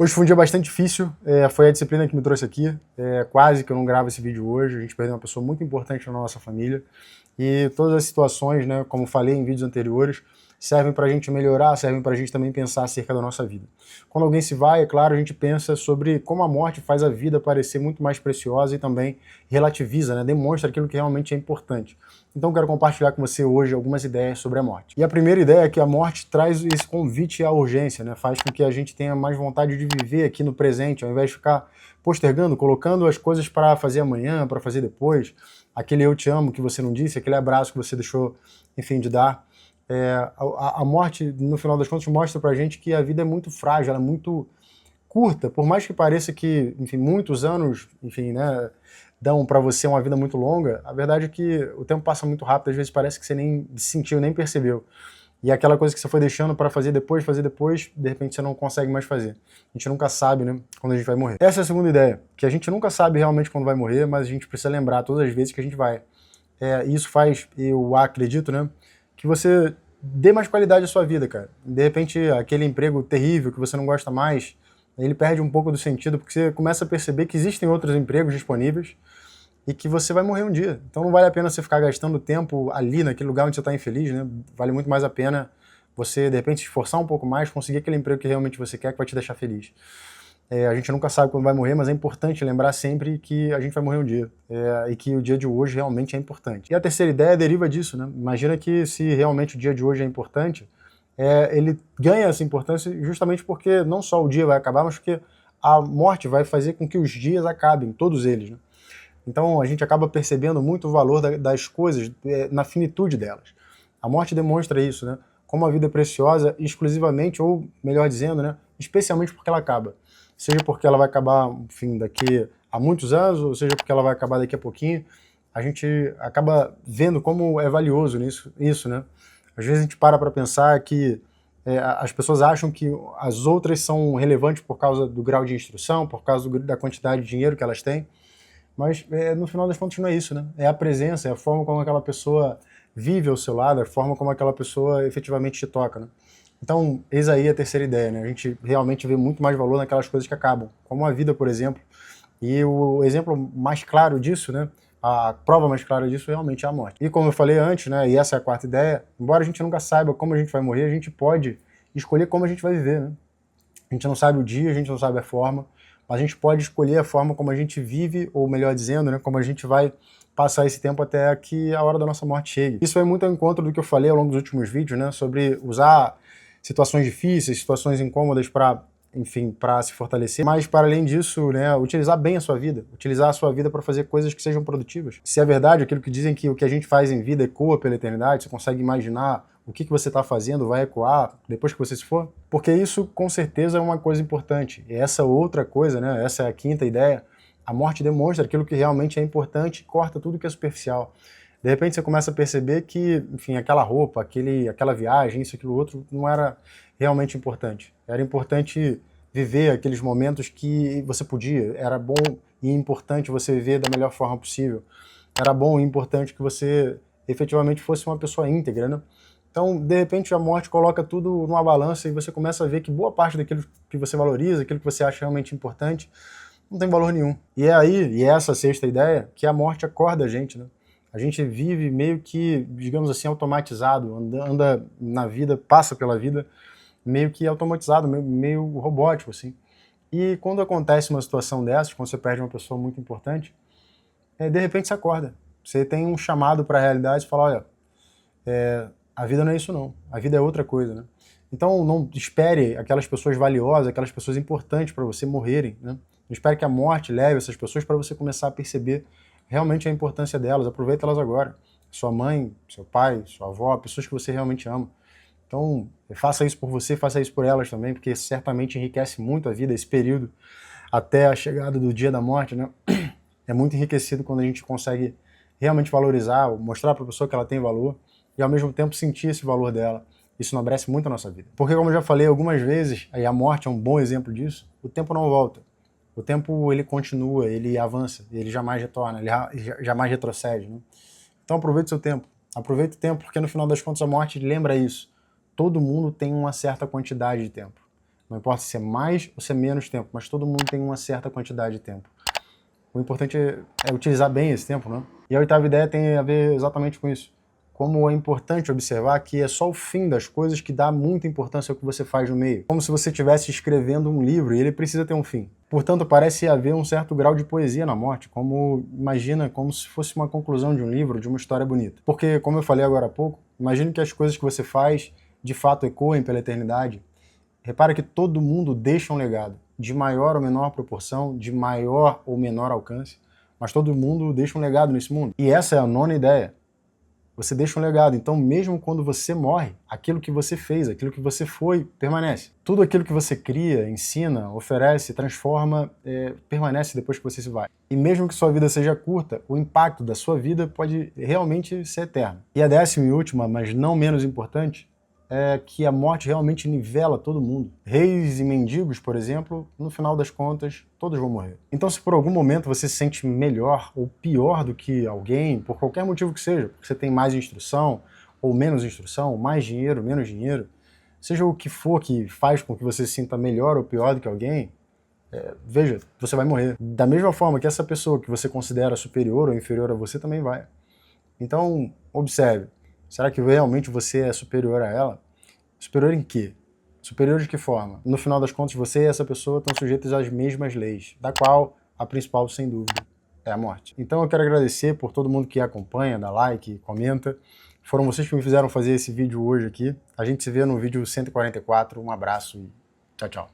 Hoje foi um dia bastante difícil, foi a disciplina que me trouxe aqui, quase que eu não gravo esse vídeo hoje, a gente perdeu uma pessoa muito importante na nossa família, e todas as situações, né, como falei em vídeos anteriores, servem para a gente melhorar, servem para a gente também pensar acerca da nossa vida. Quando alguém se vai, é claro, a gente pensa sobre como a morte faz a vida parecer muito mais preciosa e também relativiza, né, demonstra aquilo que realmente é importante. Então eu quero compartilhar com você hoje algumas ideias sobre a morte. E a primeira ideia é que a morte traz esse convite à urgência, né? Faz com que a gente tenha mais vontade de viver aqui no presente, ao invés de ficar postergando, colocando as coisas para fazer amanhã, para fazer depois. Aquele eu te amo que você não disse, aquele abraço que você deixou, enfim, de dar. A morte, no final das contas, mostra pra gente que a vida é muito frágil, ela é muito curta, por mais que pareça que, enfim, muitos anos, enfim, né, dão para você uma vida muito longa, a verdade é que o tempo passa muito rápido, às vezes parece que você nem sentiu, nem percebeu. E aquela coisa que você foi deixando para fazer depois, de repente você não consegue mais fazer. A gente nunca sabe, né, quando a gente vai morrer. Essa é a segunda ideia, que a gente nunca sabe realmente quando vai morrer, mas a gente precisa lembrar todas as vezes que a gente vai. Isso faz, eu acredito, né, que você dê mais qualidade à sua vida, cara. De repente, aquele emprego terrível que você não gosta mais, ele perde um pouco do sentido, porque você começa a perceber que existem outros empregos disponíveis e que você vai morrer um dia. Então não vale a pena você ficar gastando tempo ali, naquele lugar onde você está infeliz, né? Vale muito mais a pena você, de repente, se esforçar um pouco mais, conseguir aquele emprego que realmente você quer, que vai te deixar feliz. A gente nunca sabe quando vai morrer, mas é importante lembrar sempre que a gente vai morrer um dia, e que o dia de hoje realmente é importante. E a terceira ideia deriva disso, né? Imagina que se realmente o dia de hoje é importante, ele ganha essa importância justamente porque não só o dia vai acabar, mas porque a morte vai fazer com que os dias acabem, todos eles, né? Então a gente acaba percebendo muito o valor das coisas na finitude delas. A morte demonstra isso, né? Como a vida é preciosa exclusivamente, ou melhor dizendo, né, especialmente porque ela acaba. Seja porque ela vai acabar, enfim, daqui a muitos anos, ou seja porque ela vai acabar daqui a pouquinho, a gente acaba vendo como é valioso isso, né? Às vezes a gente para pensar que as pessoas acham que as outras são relevantes por causa do grau de instrução, por causa da quantidade de dinheiro que elas têm, mas no final das contas não é isso, né? É a presença, é a forma como aquela pessoa vive ao seu lado, é a forma como aquela pessoa efetivamente te toca, né? Então, eis aí a terceira ideia, né? A gente realmente vê muito mais valor naquelas coisas que acabam, como a vida, por exemplo. E o exemplo mais claro disso, né? A prova mais clara disso realmente é a morte. E como eu falei antes, né? E essa é a quarta ideia, embora a gente nunca saiba como a gente vai morrer, a gente pode escolher como a gente vai viver, né? A gente não sabe o dia, a gente não sabe a forma, mas a gente pode escolher a forma como a gente vive, ou melhor dizendo, né, como a gente vai passar esse tempo até que a hora da nossa morte chegue. Isso é muito ao encontro do que eu falei ao longo dos últimos vídeos, né, sobre usar situações difíceis, situações incômodas para, enfim, para se fortalecer, mas para além disso, né, utilizar bem a sua vida, utilizar a sua vida para fazer coisas que sejam produtivas. Se é verdade aquilo que dizem que o que a gente faz em vida ecoa pela eternidade, você consegue imaginar o que você está fazendo vai ecoar depois que você se for? Porque isso, com certeza, é uma coisa importante. E essa outra coisa, né, essa é a quinta ideia, a morte demonstra aquilo que realmente é importante e corta tudo que é superficial. De repente você começa a perceber que, enfim, aquela roupa, aquela viagem, isso, aquilo outro, não era realmente importante. Era importante viver aqueles momentos que você podia. Era bom e importante você viver da melhor forma possível. Era bom e importante que você efetivamente fosse uma pessoa íntegra, né? Então, de repente, a morte coloca tudo numa balança e você começa a ver que boa parte daquilo que você valoriza, aquilo que você acha realmente importante, não tem valor nenhum. E é aí, e essa sexta ideia, que a morte acorda a gente, né? A gente vive meio que, digamos assim, automatizado, anda na vida, passa pela vida, meio que automatizado, meio robótico, assim. E quando acontece uma situação dessas, quando você perde uma pessoa muito importante, de repente você acorda. Você tem um chamado para a realidade e fala, olha, a vida não é isso não, a vida é outra coisa, né? Então não espere aquelas pessoas valiosas, aquelas pessoas importantes para você morrerem, né? Não espere que a morte leve essas pessoas para você começar a perceber realmente a importância delas, aproveita elas agora. Sua mãe, seu pai, sua avó, pessoas que você realmente ama. Então faça isso por você, faça isso por elas também, porque certamente enriquece muito a vida, esse período até a chegada do dia da morte, né? É muito enriquecido quando a gente consegue realmente valorizar, mostrar para a pessoa que ela tem valor, e ao mesmo tempo sentir esse valor dela. Isso enobrece muito a nossa vida. Porque, como eu já falei algumas vezes, e a morte é um bom exemplo disso, o tempo não volta. O tempo, ele continua, ele avança, ele jamais retorna, ele jamais retrocede, né? Então aproveite o seu tempo. Aproveite o tempo, porque no final das contas a morte lembra isso. Todo mundo tem uma certa quantidade de tempo. Não importa se é mais ou se é menos tempo, mas todo mundo tem uma certa quantidade de tempo. O importante é utilizar bem esse tempo, né? E a oitava ideia tem a ver exatamente com isso. Como é importante observar que é só o fim das coisas que dá muita importância ao que você faz no meio. Como se você estivesse escrevendo um livro e ele precisa ter um fim. Portanto, parece haver um certo grau de poesia na morte, imagina como se fosse uma conclusão de um livro, de uma história bonita. Porque, como eu falei agora há pouco, imagine que as coisas que você faz de fato ecoem pela eternidade. Repara que todo mundo deixa um legado, de maior ou menor proporção, de maior ou menor alcance, mas todo mundo deixa um legado nesse mundo. E essa é a nona ideia. Você deixa um legado, então mesmo quando você morre, aquilo que você fez, aquilo que você foi, permanece. Tudo aquilo que você cria, ensina, oferece, transforma, permanece depois que você se vai. E mesmo que sua vida seja curta, o impacto da sua vida pode realmente ser eterno. E a décima e última, mas não menos importante, é que a morte realmente nivela todo mundo. Reis e mendigos, por exemplo, no final das contas, todos vão morrer. Então, se por algum momento você se sente melhor ou pior do que alguém, por qualquer motivo que seja, porque você tem mais instrução ou menos instrução, mais dinheiro, menos dinheiro, seja o que for que faz com que você se sinta melhor ou pior do que alguém, veja, você vai morrer. Da mesma forma que essa pessoa que você considera superior ou inferior a você também vai. Então, observe. Será que realmente você é superior a ela? Superior em quê? Superior de que forma? No final das contas, você e essa pessoa estão sujeitos às mesmas leis, da qual a principal, sem dúvida, é a morte. Então eu quero agradecer por todo mundo que acompanha, dá like, comenta. Foram vocês que me fizeram fazer esse vídeo hoje aqui. A gente se vê no vídeo 144. Um abraço e tchau, tchau.